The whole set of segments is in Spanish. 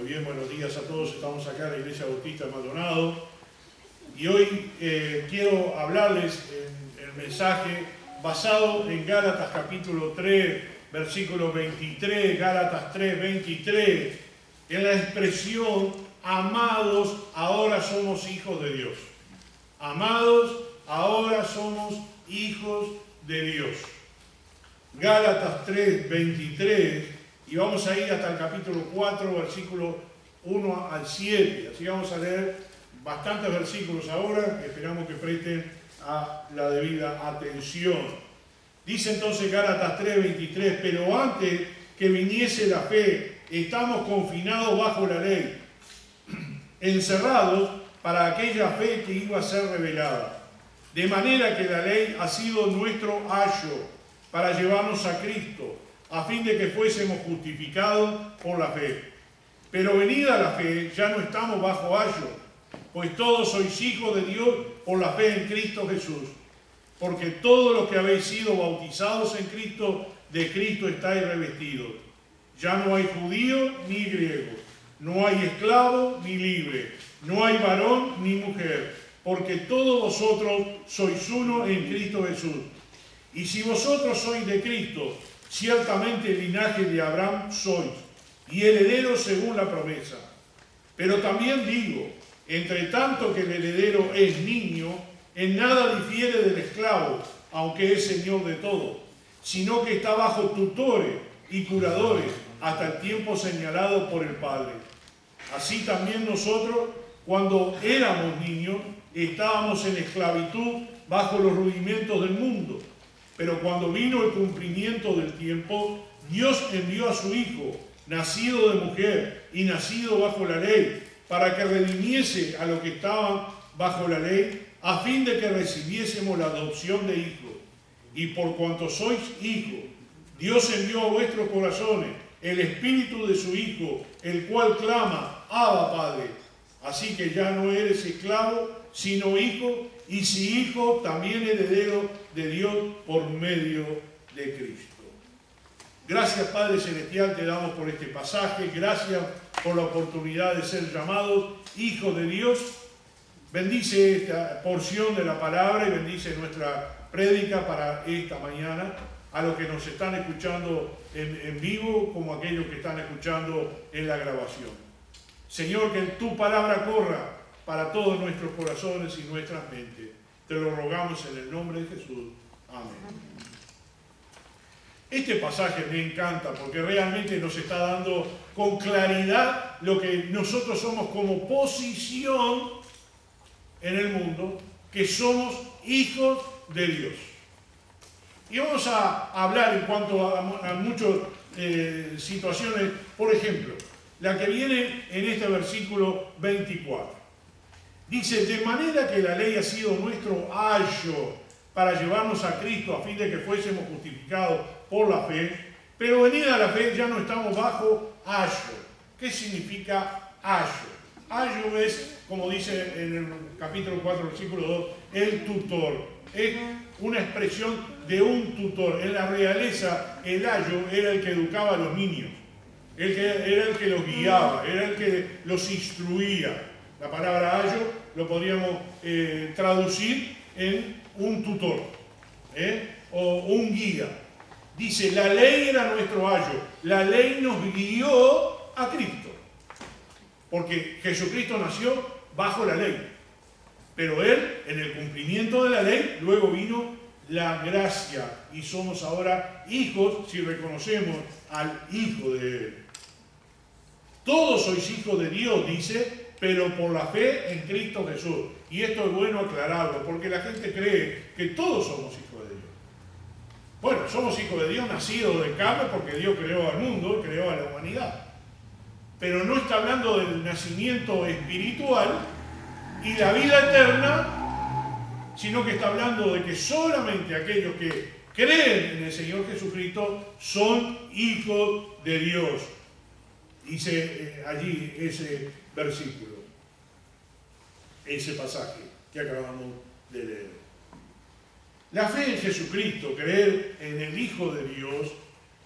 Muy bien, buenos días a todos. Estamos acá en la Iglesia Bautista de Maldonado y hoy quiero hablarles en el mensaje basado en Gálatas capítulo 3, versículo 23, Gálatas 3, 23, en la expresión: amados, ahora somos hijos de Dios. Amados, ahora somos hijos de Dios. Gálatas 3, 23, y vamos a ir hasta el capítulo 4, versículo 1 al 7. Así vamos a leer bastantes versículos ahora, esperamos que presten a la debida atención. Dice entonces Gálatas 3, 23, pero antes que viniese la fe, estamos confinados bajo la ley, encerrados para aquella fe que iba a ser revelada. De manera que la ley ha sido nuestro ayo para llevarnos a Cristo, a fin de que fuésemos justificados por la fe. Pero venida la fe, ya no estamos bajo ayo, pues todos sois hijos de Dios por la fe en Cristo Jesús. Porque todos los que habéis sido bautizados en Cristo, de Cristo estáis revestidos. Ya no hay judío ni griego, no hay esclavo ni libre, no hay varón ni mujer, porque todos vosotros sois uno en Cristo Jesús. Y si vosotros sois de Cristo, ciertamente el linaje de Abraham sois, y herederos según la promesa. Pero también digo, entre tanto que el heredero es niño, en nada difiere del esclavo, aunque es señor de todo, sino que está bajo tutores y curadores hasta el tiempo señalado por el Padre. Así también nosotros, cuando éramos niños, estábamos en esclavitud bajo los rudimentos del mundo. Pero cuando vino el cumplimiento del tiempo, Dios envió a su Hijo, nacido de mujer y nacido bajo la ley, para que redimiese a los que estaban bajo la ley, a fin de que recibiésemos la adopción de hijos. Y por cuanto sois hijos, Dios envió a vuestros corazones el Espíritu de su Hijo, el cual clama: Abba, Padre. Así que ya no eres esclavo, sino hijo, y si hijo, también heredero de Dios por medio de Cristo. Gracias, Padre Celestial, te damos por este pasaje. Gracias por la oportunidad de ser llamados hijos de Dios. Bendice esta porción de la palabra y bendice nuestra prédica para esta mañana. A los que nos están escuchando en vivo, como aquellos que están escuchando en la grabación. Señor, que tu palabra corra para todos nuestros corazones y nuestras mentes. Te lo rogamos en el nombre de Jesús. Amén. Este pasaje me encanta porque realmente nos está dando con claridad lo que nosotros somos como posición en el mundo, que somos hijos de Dios. Y vamos a hablar en cuanto a muchas situaciones. Por ejemplo, la que viene en este versículo 24. Dice: de manera que la ley ha sido nuestro ayo para llevarnos a Cristo, a fin de que fuésemos justificados por la fe. Pero venida la fe, ya no estamos bajo ayo. ¿Qué significa ayo? Ayo es, como dice en el capítulo 4, versículo 2, el tutor. Es una expresión de un tutor. En la realeza, el ayo era el que educaba a los niños. Era el que los guiaba, era el que los instruía. La palabra ayo lo podríamos traducir en un tutor o un guía. Dice: la ley era nuestro ayo, la ley nos guió a Cristo. Porque Jesucristo nació bajo la ley. Pero Él, en el cumplimiento de la ley, luego vino la gracia. Y somos ahora hijos si reconocemos al Hijo de Él. Todos sois hijos de Dios, dice, pero por la fe en Cristo Jesús. Y esto es bueno aclararlo, porque la gente cree que todos somos hijos de Dios. Bueno, somos hijos de Dios nacidos de carne porque Dios creó al mundo, creó a la humanidad. Pero no está hablando del nacimiento espiritual y la vida eterna, sino que está hablando de que solamente aquellos que creen en el Señor Jesucristo son hijos de Dios. Dice allí ese versículo, ese pasaje que acabamos de leer. La fe en Jesucristo, creer en el Hijo de Dios,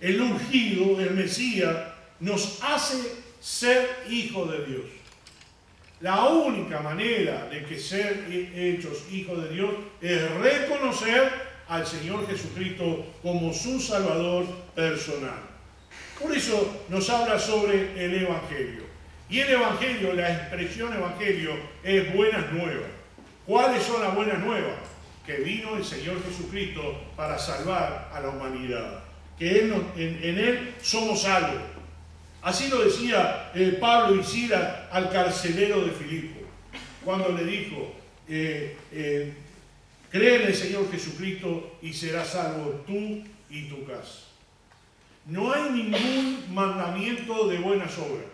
el ungido, el Mesías, nos hace ser hijos de Dios. La única manera de que ser hechos hijos de Dios es reconocer al Señor Jesucristo como su Salvador personal. Por eso nos habla sobre el Evangelio. Y el Evangelio, la expresión Evangelio, es buenas nuevas. ¿Cuáles son las buenas nuevas? Que vino el Señor Jesucristo para salvar a la humanidad. Que en Él somos salvos. Así lo decía Pablo y Silas al carcelero de Filipo, cuando le dijo, cree en el Señor Jesucristo y serás salvo tú y tu casa. No hay ningún mandamiento de buenas obras.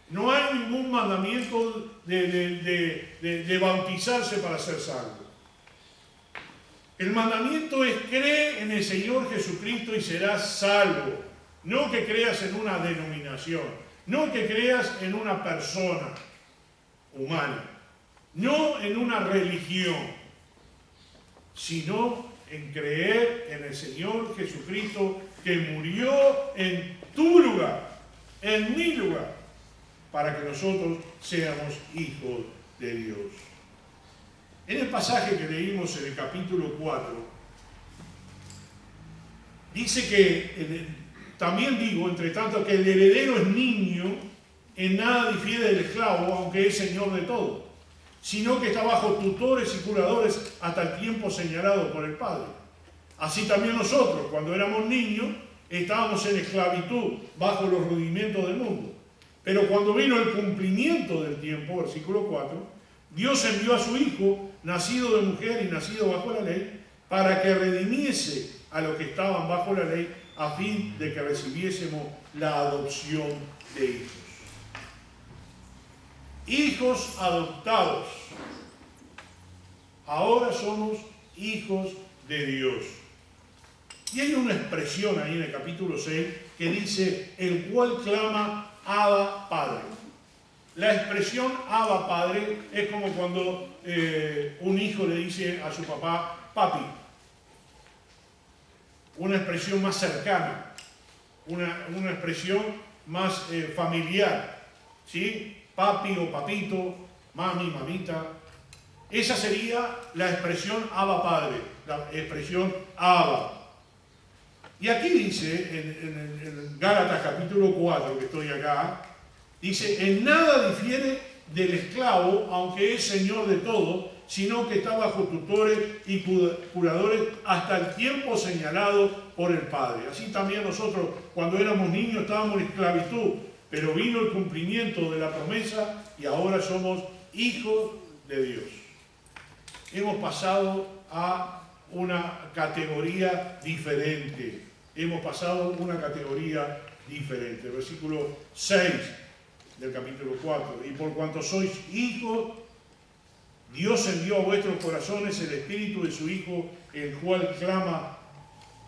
No hay ningún mandamiento de bautizarse para ser salvo. El mandamiento es cree en el Señor Jesucristo y serás salvo. No que creas en una denominación, no que creas en una persona humana, no en una religión, sino en creer en el Señor Jesucristo que murió en tu lugar, en mi lugar, para que nosotros seamos hijos de Dios. En el pasaje que leímos en el capítulo 4, dice que, también digo, entre tanto, que el heredero es niño, en nada difiere del esclavo, aunque es señor de todo, sino que está bajo tutores y curadores hasta el tiempo señalado por el Padre. Así también nosotros, cuando éramos niños, estábamos en esclavitud, bajo los rudimentos del mundo. Pero cuando vino el cumplimiento del tiempo, versículo 4, Dios envió a su Hijo, nacido de mujer y nacido bajo la ley, para que redimiese a los que estaban bajo la ley, a fin de que recibiésemos la adopción de hijos. Hijos adoptados. Ahora somos hijos de Dios. Y hay una expresión ahí en el capítulo 6 que dice, el cual clama Abba Padre. La expresión Abba Padre es como cuando un hijo le dice a su papá, papi. Una expresión más cercana, una expresión más familiar, ¿sí? Papi o papito, mami, mamita. Esa sería la expresión Abba Padre, la expresión Abba. Y aquí dice, en Gálatas capítulo 4, que estoy acá, dice, en nada difiere del esclavo, aunque es señor de todo, sino que está bajo tutores y curadores hasta el tiempo señalado por el Padre. Así también nosotros, cuando éramos niños, estábamos en esclavitud, pero vino el cumplimiento de la promesa y ahora somos hijos de Dios. Hemos pasado a una categoría diferente. Hemos pasado a una categoría diferente. Versículo 6 del capítulo 4. Y por cuanto sois hijos, Dios envió a vuestros corazones el Espíritu de su Hijo, el cual clama,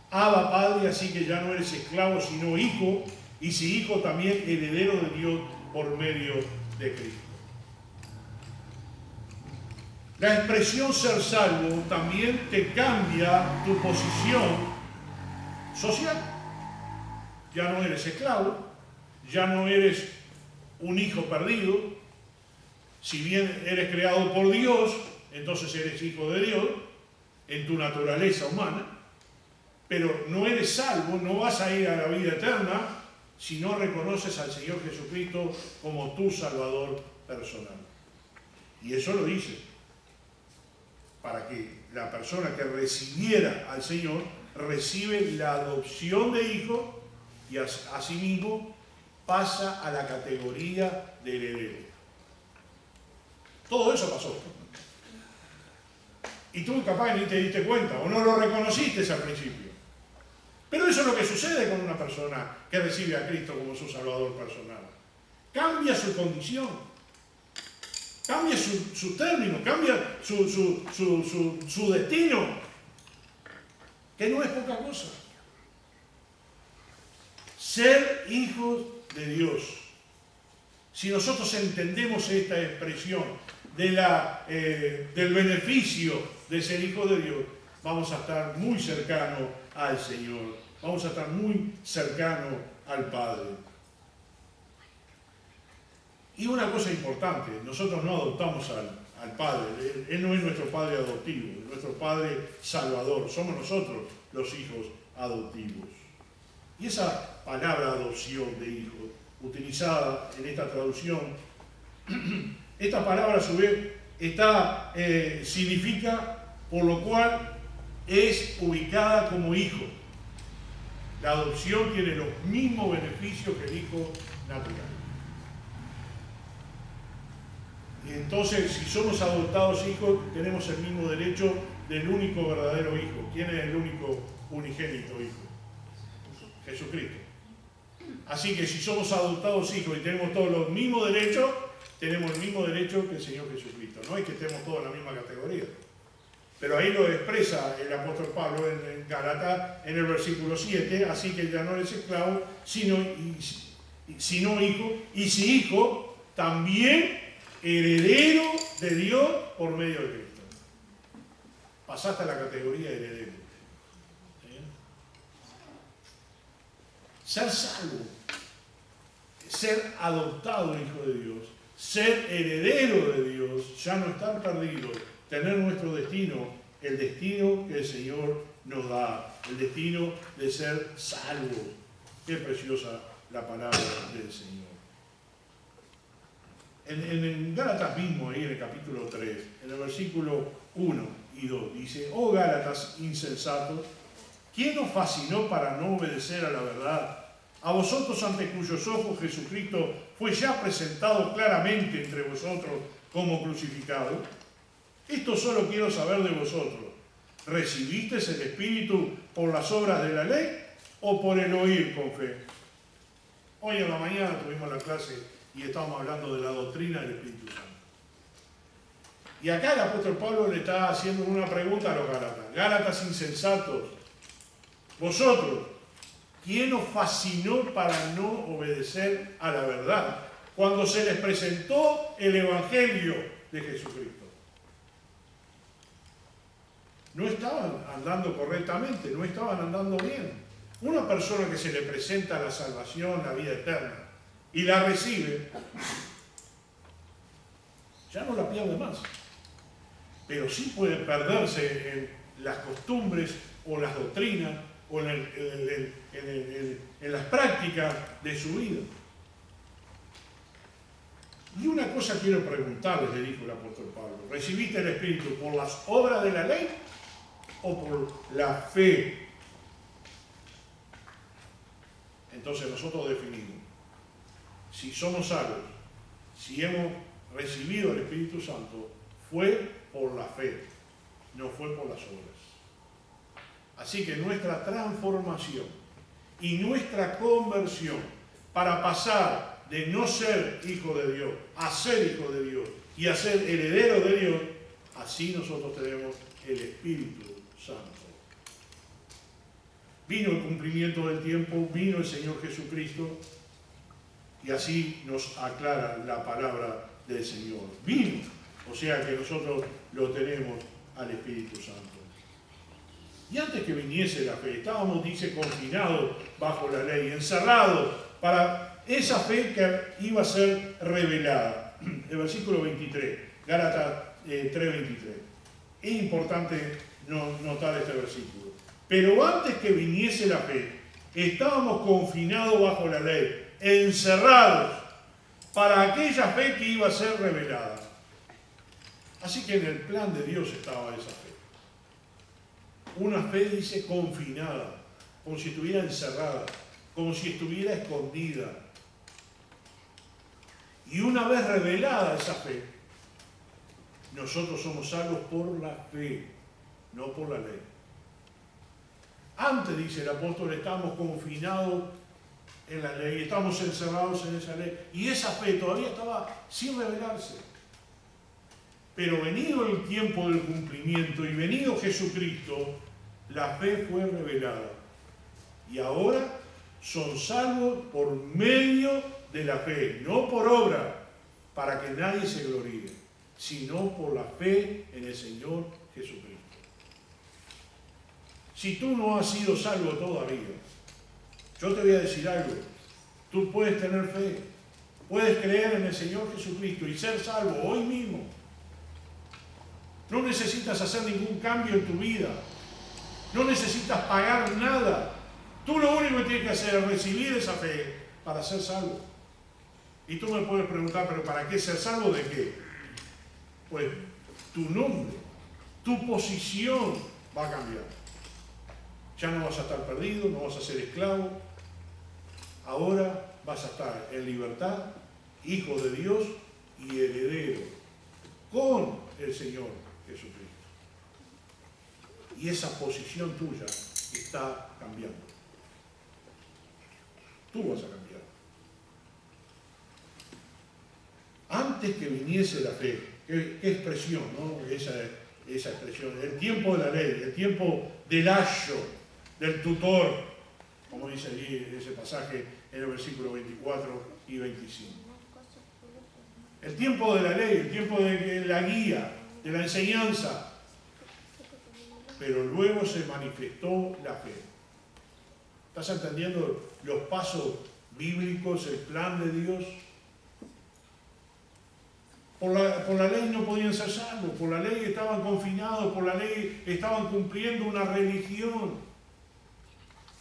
Abba Padre, así que ya no eres esclavo, sino hijo, y si hijo también heredero de Dios por medio de Cristo. La expresión ser salvo también te cambia tu posición social. Ya no eres esclavo, ya no eres un hijo perdido. Si bien eres creado por Dios, entonces eres hijo de Dios en tu naturaleza humana, pero no eres salvo, no vas a ir a la vida eterna si no reconoces al Señor Jesucristo como tu Salvador personal. Y eso lo dice para que la persona que recibiera al Señor recibe la adopción de hijo y asimismo pasa a la categoría de heredero. Todo eso pasó. Y tú capaz ni te diste cuenta o no lo reconociste al principio. Pero eso es lo que sucede con una persona que recibe a Cristo como su Salvador personal. Cambia su condición, cambia su término, cambia su destino, que no es poca cosa. Ser hijos de Dios. Si nosotros entendemos esta expresión del beneficio de ser hijo de Dios, vamos a estar muy cercanos al Señor, vamos a estar muy cercanos al Padre. Y una cosa importante, nosotros no adoptamos al Padre, Él no es nuestro Padre adoptivo, es nuestro Padre salvador, somos nosotros los hijos adoptivos. Y esa palabra adopción de hijo, utilizada en esta traducción, esta palabra a su vez significa por lo cual es ubicada como hijo. La adopción tiene los mismos beneficios que el hijo natural. Y entonces, si somos adoptados hijos, tenemos el mismo derecho del único verdadero hijo. ¿Quién es el único unigénito hijo? Jesucristo. Así que si somos adoptados hijos y tenemos todos los mismos derechos, tenemos el mismo derecho que el Señor Jesucristo. No es que estemos todos en la misma categoría. Pero ahí lo expresa el apóstol Pablo en Gálatas, en el versículo 7, así que ya no eres esclavo, sino hijo, y si hijo, también heredero de Dios por medio de Cristo. Pasaste a la categoría de heredero. Ser salvo, ser adoptado hijo de Dios, ser heredero de Dios, ya no estar perdido, tener nuestro destino, el destino que el Señor nos da, el destino de ser salvos. Qué preciosa la palabra del Señor. En Gálatas mismo, ahí en el capítulo 3, en el versículo 1 y 2, dice: oh Gálatas insensatos, ¿quién os fascinó para no obedecer a la verdad? A vosotros ante cuyos ojos Jesucristo fue ya presentado claramente entre vosotros como crucificado. Esto solo quiero saber de vosotros. ¿Recibisteis el Espíritu por las obras de la ley o por el oír con fe? Hoy en la mañana tuvimos la clase y estábamos hablando de la doctrina del Espíritu Santo. Y acá el apóstol Pablo le está haciendo una pregunta a los Gálatas. Gálatas insensatos, vosotros, ¿quién os fascinó para no obedecer a la verdad cuando se les presentó el Evangelio de Jesucristo? No estaban andando correctamente, no estaban andando bien. Una persona que se le presenta la salvación, la vida eterna, y la recibe, ya no la pierde más. Pero sí puede perderse en las costumbres o las doctrinas o en las prácticas de su vida. Y una cosa quiero preguntarles, le dijo el apóstol Pablo: ¿recibiste el Espíritu por las obras de la ley o por la fe? Entonces nosotros definimos si somos salvos, si hemos recibido el Espíritu Santo, fue por la fe, no fue por las obras. Así que nuestra transformación y nuestra conversión para pasar de no ser hijo de Dios a ser hijo de Dios y a ser heredero de Dios, así nosotros tenemos el Espíritu Santo. Vino el cumplimiento del tiempo, vino el Señor Jesucristo, y así nos aclara la palabra del Señor. Vino, o sea que nosotros lo tenemos al Espíritu Santo. Y antes que viniese la fe, estábamos, dice, confinados bajo la ley, encerrados para esa fe que iba a ser revelada. El versículo 23, Gálatas 3:23. Es importante notar este versículo. Pero antes que viniese la fe, estábamos confinados bajo la ley, encerrados para aquella fe que iba a ser revelada. Así que en el plan de Dios estaba esa fe. Una fe, dice, confinada, como si estuviera encerrada, como si estuviera escondida. Y una vez revelada esa fe, nosotros somos salvos por la fe, no por la ley. Antes, dice el apóstol, estamos confinados en la ley, estamos encerrados en esa ley, y esa fe todavía estaba sin revelarse. Pero venido el tiempo del cumplimiento y venido Jesucristo, la fe fue revelada. Y ahora son salvos por medio de la fe, no por obra, para que nadie se gloríe, sino por la fe en el Señor Jesucristo. Si tú no has sido salvo todavía, yo te voy a decir algo. Tú puedes tener fe, Puedes creer en el Señor Jesucristo y ser salvo hoy mismo. No necesitas hacer ningún cambio en tu vida. No necesitas pagar nada. Tú lo único que tienes que hacer es recibir esa fe para ser salvo. Y tú me puedes preguntar, ¿pero para qué ser salvo de qué? Pues tu nombre, tu posición va a cambiar. Ya no vas a estar perdido, no vas a ser esclavo. Ahora vas a estar en libertad, hijo de Dios y heredero con el Señor Jesucristo. Y esa posición tuya está cambiando. Tú vas a cambiar. Antes que viniese la fe, qué expresión, ¿no? Esa expresión, el tiempo de la ley, el tiempo del ayo, del tutor, como dice allí ese pasaje en el versículo 24 y 25. El tiempo de la ley, el tiempo de la guía, de la enseñanza. Pero luego se manifestó la fe. ¿Estás entendiendo los pasos bíblicos, el plan de Dios? Por la ley no podían ser salvos, por la ley estaban confinados, por la ley estaban cumpliendo una religión.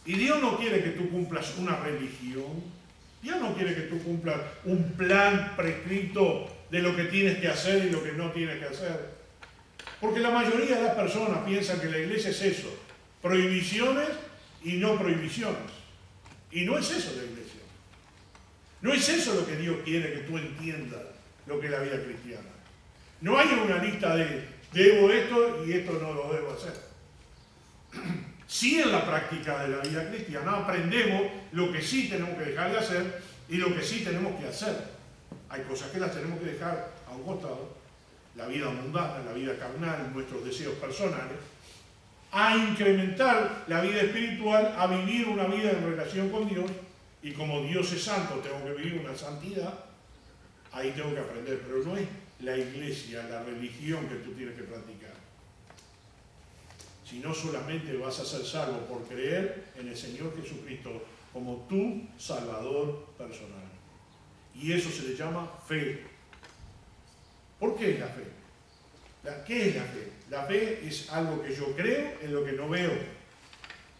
Y Dios no quiere que tú cumplas una religión. Dios no quiere que tú cumplas un plan prescrito de lo que tienes que hacer y lo que no tienes que hacer. Porque la mayoría de las personas piensan que la iglesia es eso, prohibiciones y no prohibiciones. Y no es eso la iglesia. No es eso lo que Dios quiere que tú entiendas, lo que es la vida cristiana. No hay una lista de debo esto y esto no lo debo hacer. Sí, en la práctica de la vida cristiana aprendemos lo que sí tenemos que dejar de hacer y lo que sí tenemos que hacer. Hay cosas que las tenemos que dejar a un costado, la vida mundana, la vida carnal, nuestros deseos personales, a incrementar la vida espiritual, a vivir una vida en relación con Dios, y como Dios es santo, tengo que vivir una santidad, ahí tengo que aprender, pero no es la iglesia, la religión que tú tienes que practicar. Si no, solamente vas a ser salvo por creer en el Señor Jesucristo como tu Salvador personal. Y eso se le llama fe. ¿Por qué es la fe? ¿Qué es la fe? La fe es algo que yo creo en lo que no veo.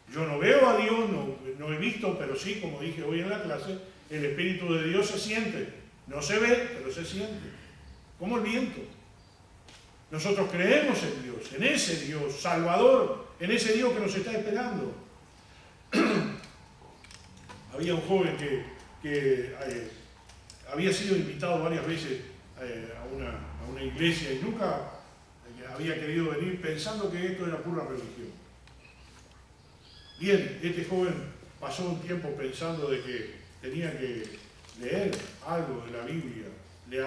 Yo no veo a Dios, no he visto, pero sí, como dije hoy en la clase, el Espíritu de Dios se siente. No se ve, pero se siente. Como el viento. Nosotros creemos en Dios, en ese Dios Salvador, en ese Dios que nos está esperando. Había un joven que había sido invitado varias veces a una iglesia y nunca había querido venir pensando que esto era pura religión. Bien, este joven pasó un tiempo pensando de que tenía que leer algo de la Biblia, le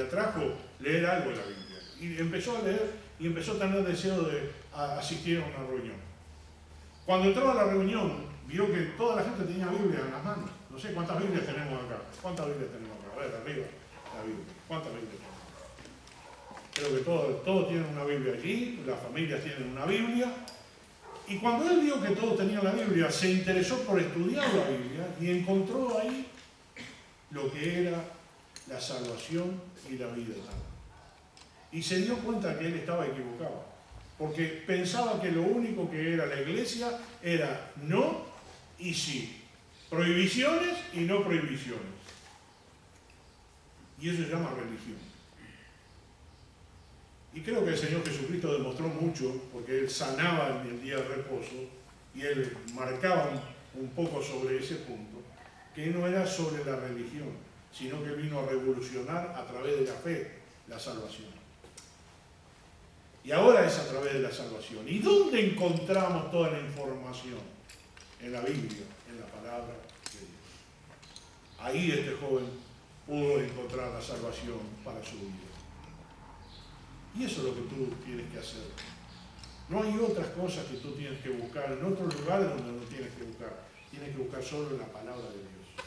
atrajo leer algo de la Biblia. Y empezó a leer y empezó a tener deseo de asistir a una reunión. Cuando entró a la reunión, vio que toda la gente tenía Biblia en las manos. No sé cuántas Biblias tenemos acá. ¿Cuántas Biblias tenemos acá? A ver, arriba, la Biblia. ¿Cuántas Biblias tenemos? Creo que todos tienen una Biblia allí, las familias tienen una Biblia. Y cuando él vio que todos tenían la Biblia, se interesó por estudiar la Biblia y encontró ahí lo que era la salvación y la vida eterna. Y se dio cuenta que él estaba equivocado, porque pensaba que lo único que era la iglesia era no y sí, prohibiciones y no prohibiciones. Y eso se llama religión. Y creo que el Señor Jesucristo demostró mucho, porque Él sanaba en el día de reposo, y Él marcaba un poco sobre ese punto, que no era sobre la religión, sino que vino a revolucionar a través de la fe la salvación. Y ahora es a través de la salvación. ¿Y dónde encontramos toda la información? En la Biblia, en la palabra de Dios. Ahí este joven pudo encontrar la salvación para su vida. Y eso es lo que tú tienes que hacer. No hay otras cosas que tú tienes que buscar, en otros lugares donde no tienes que buscar. Tienes que buscar solo en la palabra de Dios.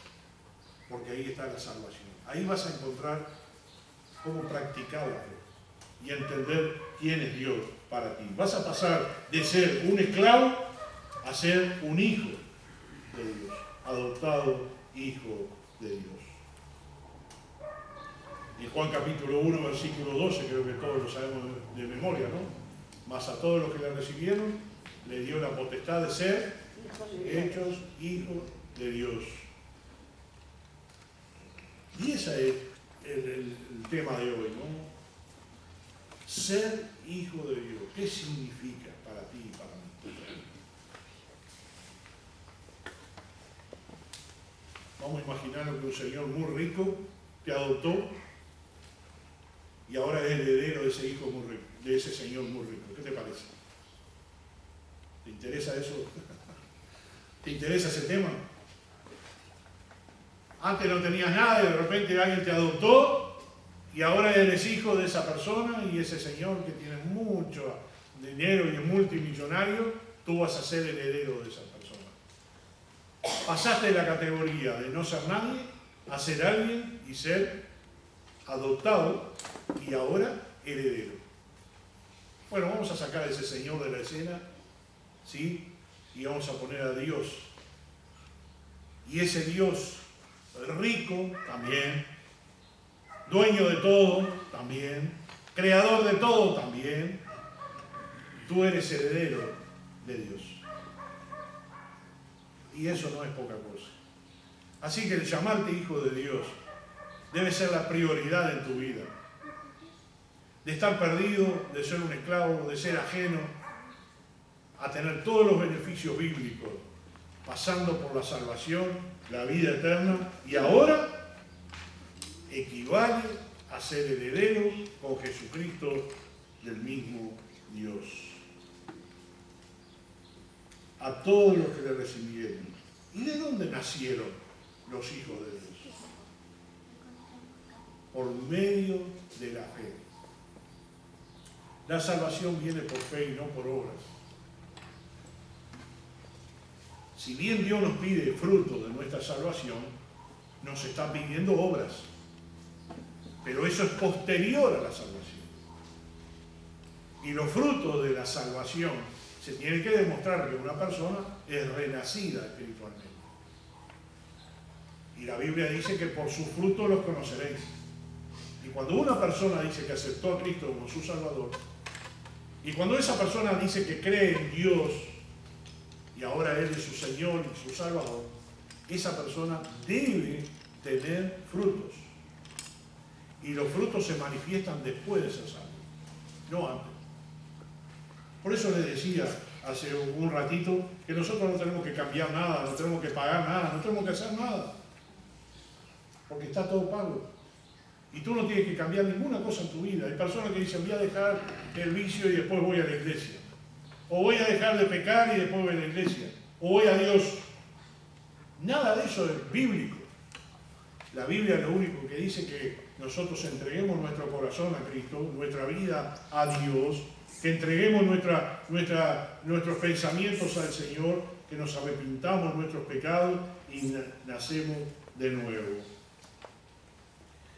Porque ahí está la salvación. Ahí vas a encontrar cómo practicar la fe y entender quién es Dios para ti. Vas a pasar de ser un esclavo a ser un hijo de Dios, adoptado hijo de Dios. En Juan capítulo 1, versículo 12, creo que todos lo sabemos de memoria, ¿no? Mas a todos los que le recibieron, le dio la potestad de ser hechos hijos de Dios. Y ese es el tema de hoy, ¿no? Ser hijo de Dios. ¿Qué significa para ti y para mí? Vamos a imaginar que un señor muy rico te adoptó y ahora es heredero de ese hijo muy rico, de ese señor muy rico. ¿Qué te parece? ¿Te interesa eso? ¿Te interesa ese tema? Antes no tenías nada y de repente alguien te adoptó y ahora eres hijo de esa persona y ese señor que tiene mucho dinero y es multimillonario, tú vas a ser heredero de esa persona. Pasaste de la categoría de no ser nadie a ser alguien y ser adoptado y ahora heredero. Bueno, vamos a sacar a ese señor de la escena, ¿sí? Y vamos a poner a Dios. Y ese Dios rico también, dueño de todo también, creador de todo también, tú eres heredero de Dios. Y eso no es poca cosa. Así que el llamarte hijo de Dios debe ser la prioridad en tu vida. De estar perdido, de ser un esclavo, de ser ajeno, a tener todos los beneficios bíblicos, pasando por la salvación, la vida eterna, y ahora equivale a ser heredero con Jesucristo del mismo Dios. A todos los que le recibieron. ¿Y de dónde nacieron los hijos de Dios? Por medio de la fe. La salvación viene por fe y no por obras. Si bien Dios nos pide fruto de nuestra salvación, nos está pidiendo obras. Pero eso es posterior a la salvación. Y los frutos de la salvación se tiene que demostrar que una persona es renacida espiritualmente. Y la Biblia dice que por sus frutos los conoceréis. Y cuando una persona dice que aceptó a Cristo como su Salvador, y cuando esa persona dice que cree en Dios, y ahora Él es su Señor y su Salvador, esa persona debe tener frutos. Y los frutos se manifiestan después de ser salvo, no antes. Por eso les decía hace un ratito que nosotros no tenemos que cambiar nada, no tenemos que pagar nada, no tenemos que hacer nada. Porque está todo pago. Y tú no tienes que cambiar ninguna cosa en tu vida. Hay personas que dicen, voy a dejar el vicio y después voy a la iglesia. O voy a dejar de pecar y después voy a la iglesia. O voy a Dios. Nada de eso es bíblico. La Biblia lo único que dice que nosotros entreguemos nuestro corazón a Cristo, nuestra vida a Dios, que entreguemos nuestros pensamientos al Señor, que nos arrepintamos nuestros pecados y nacemos de nuevo.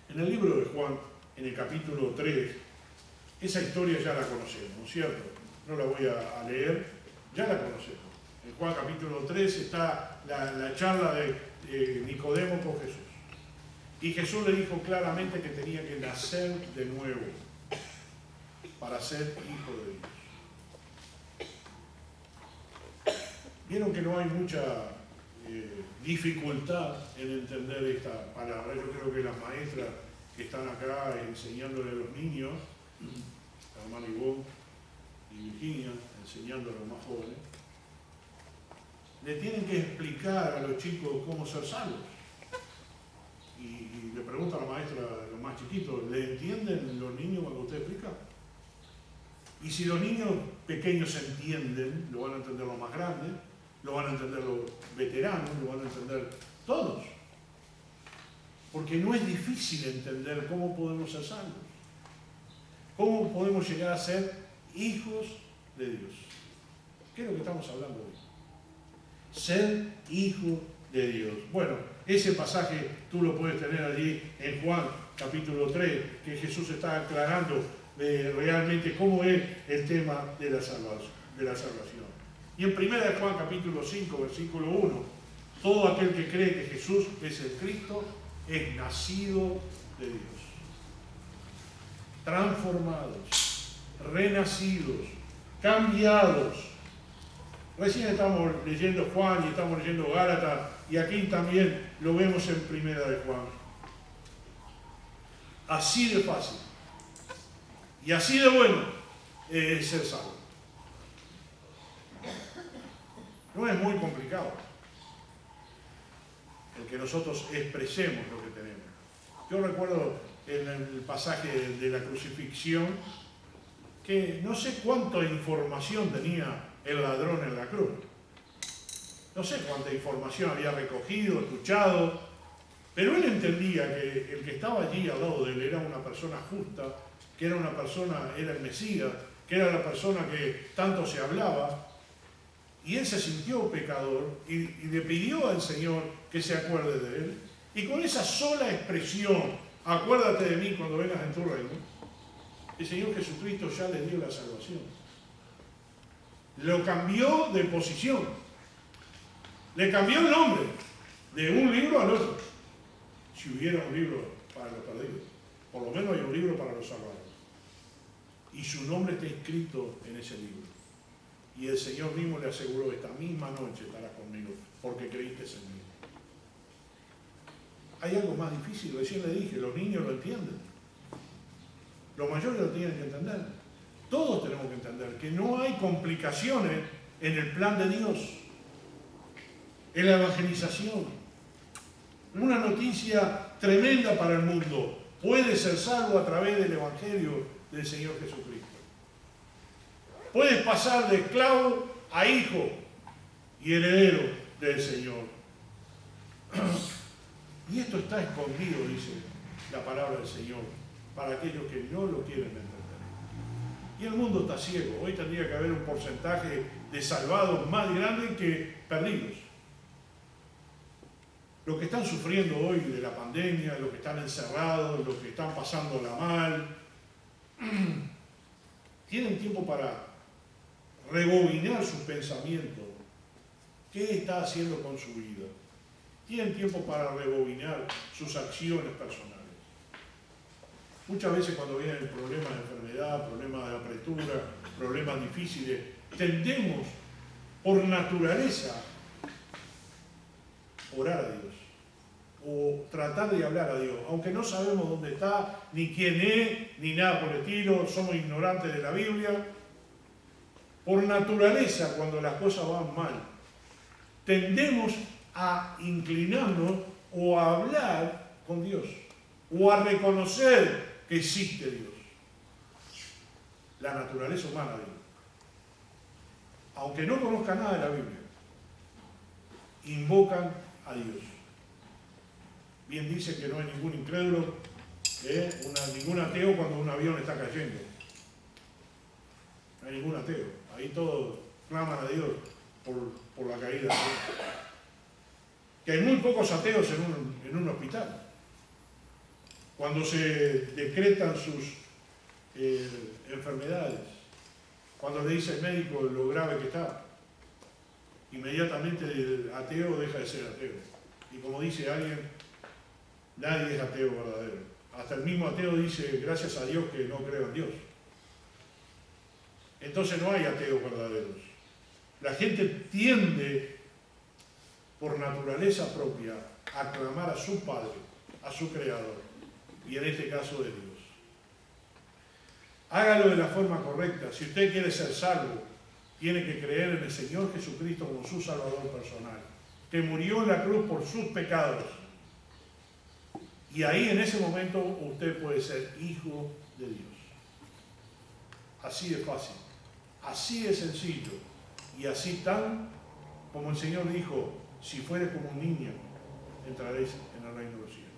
En el libro de Juan, en el capítulo 3, esa historia ya la conocemos, ¿no es cierto? No la voy a leer, ya la conocemos. En Juan capítulo 3 está la charla de Nicodemo con Jesús. Y Jesús le dijo claramente que tenía que nacer de nuevo para ser hijo de Dios. Vieron que no hay mucha dificultad en entender esta palabra. Yo creo que las maestras que están acá enseñándole a los niños, la hermana Ivonne y Virginia, enseñándole a los más jóvenes, le tienen que explicar a los chicos cómo ser salvos. Y le pregunta a la maestra a los más chiquitos, ¿le entienden los niños cuando usted explica? Y si los niños pequeños entienden, lo van a entender los más grandes, lo van a entender los veteranos, lo van a entender todos. Porque no es difícil entender cómo podemos ser salvos. Cómo podemos llegar a ser hijos de Dios. ¿Qué es lo que estamos hablando hoy? Ser hijo de Dios. Bueno, ese pasaje tú lo puedes tener allí en Juan capítulo 3, que Jesús está aclarando realmente cómo es el tema de la salvación. Y en 1 Juan capítulo 5, versículo 1, todo aquel que cree que Jesús es el Cristo es nacido de Dios. transformados, renacidos, cambiados. Recién estamos leyendo Juan y estamos leyendo Gálatas, y aquí también lo vemos en Primera de Juan. Así de fácil y así de bueno es ser salvo. No es muy complicado el que nosotros expresemos lo que tenemos. Yo recuerdo en el pasaje de la crucifixión que no sé cuánta información tenía el ladrón en la cruz. No sé cuánta información había recogido, escuchado, pero él entendía que el que estaba allí al lado de él era una persona justa, que era una persona, era el Mesías, que era la persona que tanto se hablaba, y él se sintió pecador y le pidió al Señor que se acuerde de él, y con esa sola expresión, acuérdate de mí cuando vengas en tu reino, el Señor Jesucristo ya le dio la salvación. Lo cambió de posición, le cambió el nombre de un libro al otro. Si hubiera un libro para los perdidos, por lo menos hay un libro para los salvados. Y su nombre está escrito en ese libro. Y el Señor mismo le aseguró: esta misma noche estarás conmigo, porque creíste en mí. Hay algo más difícil, recién le dije, los niños lo entienden. Los mayores lo tienen que entender. Todos tenemos que entender que no hay complicaciones en el plan de Dios, en la evangelización. Una noticia tremenda para el mundo: puede ser salvo a través del Evangelio del Señor Jesucristo. Puedes pasar de esclavo a hijo y heredero del Señor. Y esto está escondido, dice la palabra del Señor, para aquellos que no lo quieren entender. Y el mundo está ciego. Hoy tendría que haber un porcentaje de salvados más grande que perdidos. Los que están sufriendo hoy de la pandemia, los que están encerrados, los que están pasándola mal, tienen tiempo para rebobinar sus pensamientos. ¿Qué está haciendo con su vida? Tienen tiempo para rebobinar sus acciones personales. Muchas veces cuando vienen problemas de enfermedad, problemas de apretura, problemas difíciles, tendemos por naturaleza orar a Dios o tratar de hablar a Dios, aunque no sabemos dónde está, ni quién es, ni nada por el estilo, somos ignorantes de la Biblia. Por naturaleza, cuando las cosas van mal, tendemos a inclinarnos o a hablar con Dios, o a reconocer que existe Dios. La naturaleza humana, digo. Aunque no conozca nada de la Biblia, invocan a Dios. Bien dice que no hay ningún incrédulo, ningún ateo cuando un avión está cayendo. No hay ningún ateo. Ahí todos claman a Dios por la caída. Que hay muy pocos ateos en un hospital. Cuando se decretan sus enfermedades, cuando le dice el médico lo grave que está, inmediatamente el ateo deja de ser ateo. Y como dice alguien, nadie es ateo verdadero. Hasta el mismo ateo dice: gracias a Dios que no creo en Dios. Entonces no hay ateos verdaderos. La gente tiende, por naturaleza propia, a clamar a su Padre, a su Creador, y en este caso de Dios. Hágalo de la forma correcta. Si usted quiere ser salvo, tiene que creer en el Señor Jesucristo como su Salvador personal, que murió en la cruz por sus pecados. Y ahí, en ese momento, usted puede ser hijo de Dios. Así de fácil, así de sencillo, y así tan como el Señor dijo: si fueres como un niño, entraréis en el reino de los cielos.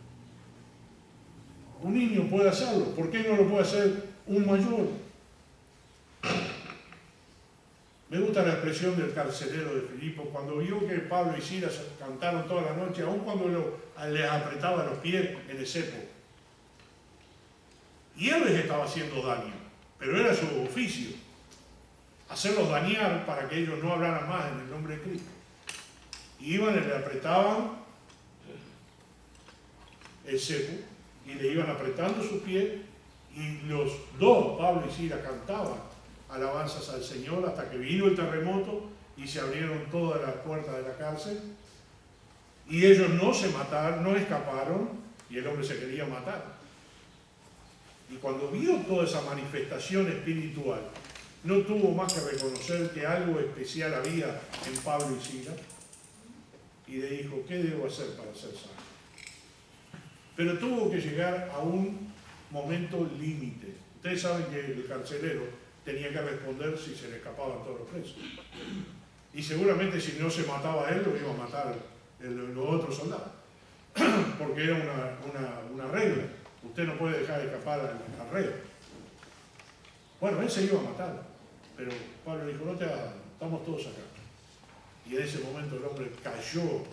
Un niño puede hacerlo, ¿por qué no lo puede hacer un mayor? Me gusta la expresión del carcelero de Filipo, cuando vio que Pablo y Silas cantaron toda la noche, aun cuando les apretaba los pies en el cepo. Y él les estaba haciendo daño, pero era su oficio, hacerlos dañar para que ellos no hablaran más en el nombre de Cristo. Y iban y le apretaban el cepo, y le iban apretando sus pies, Y los dos, Pablo y Silas, cantaban alabanzas al Señor hasta que vino el terremoto y se abrieron todas las puertas de la cárcel. Y ellos no se mataron, no escaparon, y el hombre se quería matar. Y cuando vio toda esa manifestación espiritual, no tuvo más que reconocer que algo especial había en Pablo y Silas, y le dijo, ¿qué debo hacer para ser sano? Pero tuvo que llegar a un momento límite. Ustedes saben que el carcelero tenía que responder si se le escapaban todos los presos. Y seguramente si no se mataba a él, lo iba a matar los otros soldados. Porque era una regla. Usted no puede dejar de escapar al rey. Bueno, él se iba a matar. Pero Pablo le dijo, no te hagas daño, estamos todos acá. Y en ese momento el hombre cayó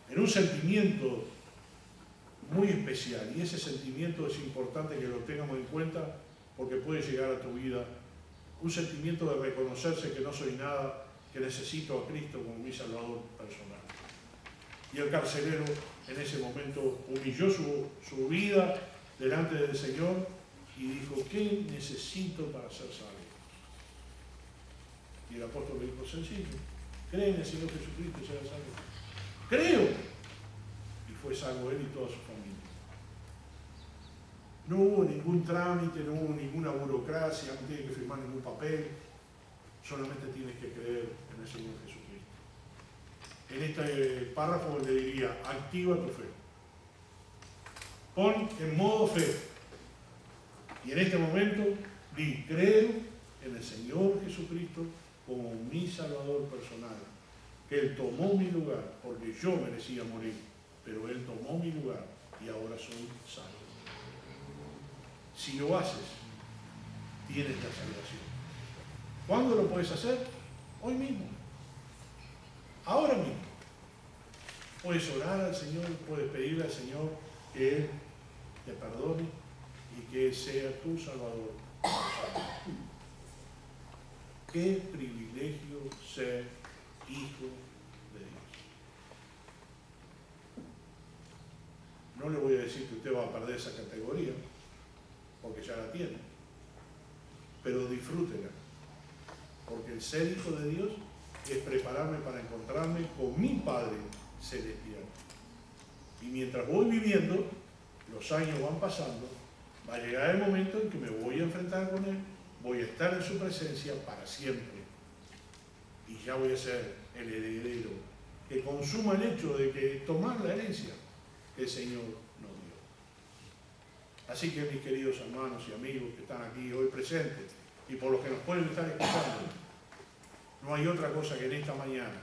en un sentimiento muy especial. Y ese sentimiento es importante que lo tengamos en cuenta porque puede llegar a tu vida un sentimiento de reconocerse que no soy nada, que necesito a Cristo como mi Salvador personal. Y el carcelero en ese momento humilló su vida delante del Señor y dijo, ¿qué necesito para ser salvo? Y el apóstol le dijo, sencillo, cree en el Señor Jesucristo y será salvo. Creo. Y fue salvo él y toda su familia. No hubo ningún trámite, no hubo ninguna burocracia, no tienes que firmar ningún papel, solamente tienes que creer en el Señor Jesucristo. En este párrafo le diría, activa tu fe. Pon en modo fe. Y en este momento, di, creo en el Señor Jesucristo como mi Salvador personal, que Él tomó mi lugar, porque yo merecía morir, pero Él tomó mi lugar y ahora soy salvo. Si lo haces, tienes la salvación. ¿Cuándo lo puedes hacer? Hoy mismo. Ahora mismo. Puedes orar al Señor, puedes pedirle al Señor que Él te perdone y que Él sea tu Salvador. Qué privilegio ser hijo de Dios. No le voy a decir que usted va a perder esa categoría, porque ya la tiene, pero disfrútela, porque el ser hijo de Dios es prepararme para encontrarme con mi Padre Celestial. Y mientras voy viviendo, los años van pasando, va a llegar el momento en que me voy a enfrentar con Él, voy a estar en su presencia para siempre, y ya voy a ser el heredero que consuma el hecho de que tomar la herencia que el Señor nos dio. Así que mis queridos hermanos y amigos que están aquí hoy presentes y por los que nos pueden estar escuchando, no hay otra cosa que en esta mañana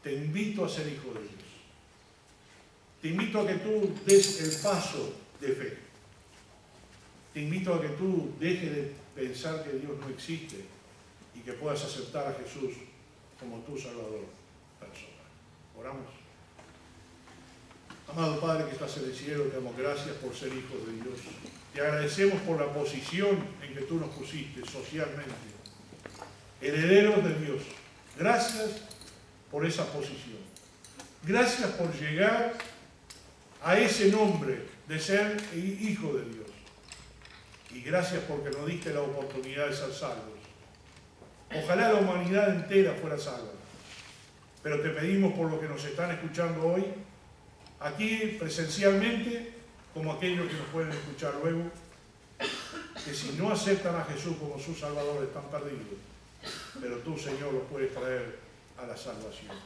te invito a ser hijo de Dios. Te invito a que tú des el paso de fe. Te invito a que tú dejes de pensar que Dios no existe y que puedas aceptar a Jesús como tu Salvador personal. Oramos. Amado Padre que estás en el cielo, te damos gracias por ser hijos de Dios. Te agradecemos por la posición en que tú nos pusiste socialmente. Herederos de Dios. Gracias por esa posición. Gracias por llegar a ese nombre de ser hijo de Dios. Y gracias porque nos diste la oportunidad de ser salvos. Ojalá la humanidad entera fuera salva. Pero te pedimos por los que nos están escuchando hoy, aquí presencialmente, como aquellos que nos pueden escuchar luego, que si no aceptan a Jesús como su Salvador están perdidos. Pero tú, Señor, los puedes traer a la salvación.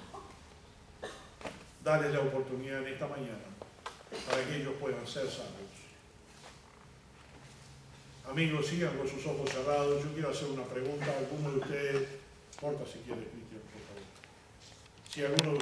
Dale la oportunidad en esta mañana para que ellos puedan ser salvos. Amigos, sigan con sus ojos cerrados. Yo quiero hacer una pregunta a alguno de ustedes. Corta si quiere, Cristian, por favor. Si alguno de